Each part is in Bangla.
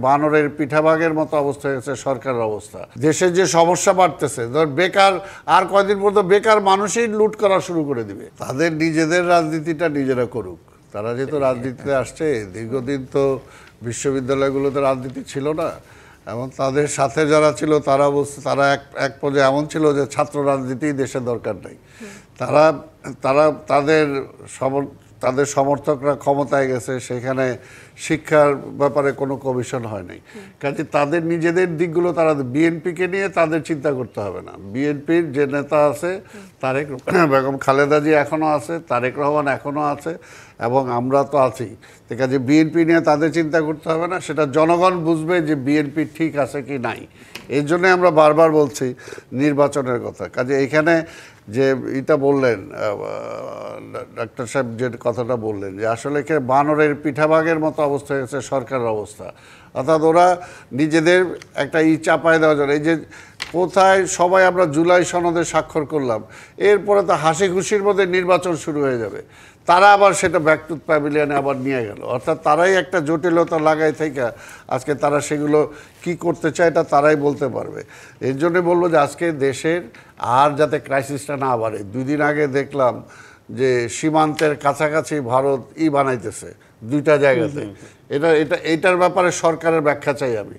বানরের পিঠাভাগের মতো অবস্থা হয়েছে সরকারের অবস্থা। দেশে যে সমস্যা বাড়তেছে, ধর বেকার, আর কয়দিন পর্যন্ত বেকার মানুষই লুট করা শুরু করে দিবে। তাদের নিজেদের রাজনীতিটা নিজেরা করুক। তারা যেহেতু রাজনীতিতে আসছে, দীর্ঘদিন তো বিশ্ববিদ্যালয়গুলোতে রাজনীতি ছিল না, এবং তাদের সাথে যারা ছিল তারা তারা এক পর্যায়ে এমন ছিল যে ছাত্র রাজনীতি দেশে দরকার নেই। তারা তারা তাদের সমর্থকরা ক্ষমতায় গেছে, সেখানে শিক্ষার ব্যাপারে কোনো কমিশন হয় নাই। কাজে তাদের নিজেদের দিকগুলো তারা, বিএনপিকে নিয়ে তাদের চিন্তা করতে হবে না। বিএনপির যে নেতা আছে, তারেক বেগম খালেদা জি এখনও আছে, তারেক রহমান এখনও আছে, এবং আমরা তো আছি। কাজে বিএনপি নিয়ে তাদের চিন্তা করতে হবে না, সেটা জনগণ বুঝবে যে বিএনপি ঠিক আছে কি নাই। এই জন্যে আমরা বারবার বলছি নির্বাচনের কথা। কাজে এইখানে যে এটা বললেন ডাক্তার সাহেব, যে কথাটা বললেন যে আসলে বানরের পিঠাভাগের মতো অবস্থা হয়েছে সরকারের অবস্থা, অর্থাৎ ওরা নিজেদের একটা চাপায় দেওয়ার জন্য, এই যে কোথায় সবাই আমরা জুলাই সনদে স্বাক্ষর করলাম, এরপরে তো হাসি খুশির মধ্যে নির্বাচন শুরু হয়ে যাবে, তারা আবার সেটা ব্যাক টু প্যাভিলিয়নে আবার নিয়ে গেল। অর্থাৎ তারাই একটা জটিলতা লাগাই থেকে আজকে তারা সেগুলো কি করতে চায় এটা তারাই বলতে পারবে। এর জন্য বলবো যে আজকে দেশের আর যাতে ক্রাইসিসটা না বাড়ে। 2 দিন আগে দেখলাম যে সীমান্তের কাছাকাছি ভারত বানাইতেছে 2টা জায়গাতে। এটার ব্যাপারে সরকারের ব্যাখ্যা চাই আমি।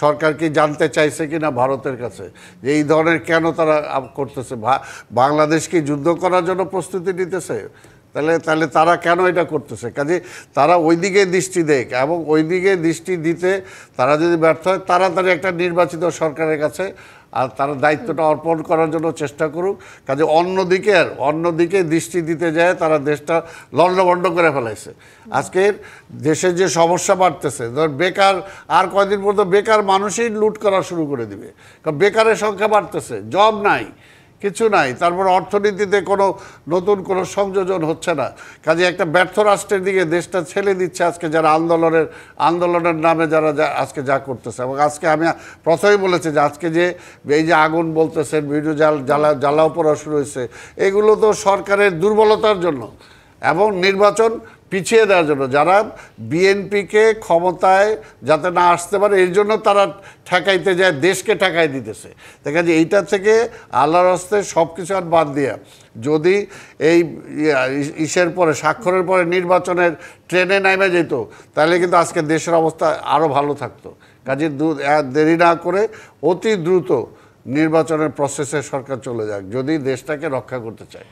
সরকার কি জানতে চাইছে কিনা ভারতের কাছে যে এই ধরনের কেন তারা করতেছে? বাংলাদেশ কি যুদ্ধ করার জন্য প্রস্তুতি নিতেছে? তাহলে তারা কেন এটা করতেছে? কাজে তারা ওই দিকে দৃষ্টি দেখ, এবং ওই দিকে দৃষ্টি দিতে তারা যদি ব্যর্থ হয়, তাড়াতাড়ি একটা নির্বাচিত সরকারের কাছে আর তারা দায়িত্বটা অর্পণ করার জন্য চেষ্টা করুক। কাজে অন্যদিকে দৃষ্টি দিতে যায় তারা দেশটা লণ্ডভণ্ড করে ফেলাইছে। আজকের দেশে যে সমস্যা বাড়তেছে, ধর বেকার, আর কয়দিন পর্যন্ত বেকার মানুষই লুট করা শুরু করে দিবে। কারণ বেকারের সংখ্যা বাড়তেছে, জব নাই, কিছু নাই, তারপর অর্থনীতিতে নতুন কোনো সংযোজন হচ্ছে না। কাজে একটা ব্যর্থ রাষ্ট্রের দিকে দেশটা ঠেলে দিচ্ছে আজকে যারা আন্দোলনের নামে যারা আজকে যা করতেছে। এবং আজকে আমি প্রথমেই বলেছি যে আজকে যে এই যে আগুন বলতেছেন, ভিডিও জ্বালাও পড়া শুরু হয়েছে, এগুলো তো সরকারের দুর্বলতার জন্য এবং নির্বাচন পিছিয়ে দেওয়ার জন্য, যারা বিএনপিকে ক্ষমতায় যাতে না আসতে পারে এর জন্য তারা ঠেকাইতে যায়, দেশকে ঠেকাই দিতেছে। দেখা যায় এইটা থেকে আল্লাহর হস্তে সব কিছু আর বাদ দিয়া যদি এই স্বাক্ষরের পরে নির্বাচনের ট্রেনে নেমে যেত, তাহলে কিন্তু আজকে দেশের অবস্থা আরও ভালো থাকতো। কাজে দেরি না করে অতি দ্রুত নির্বাচনের প্রসেসে সরকার চলে যাক, যদি দেশটাকে রক্ষা করতে চায়।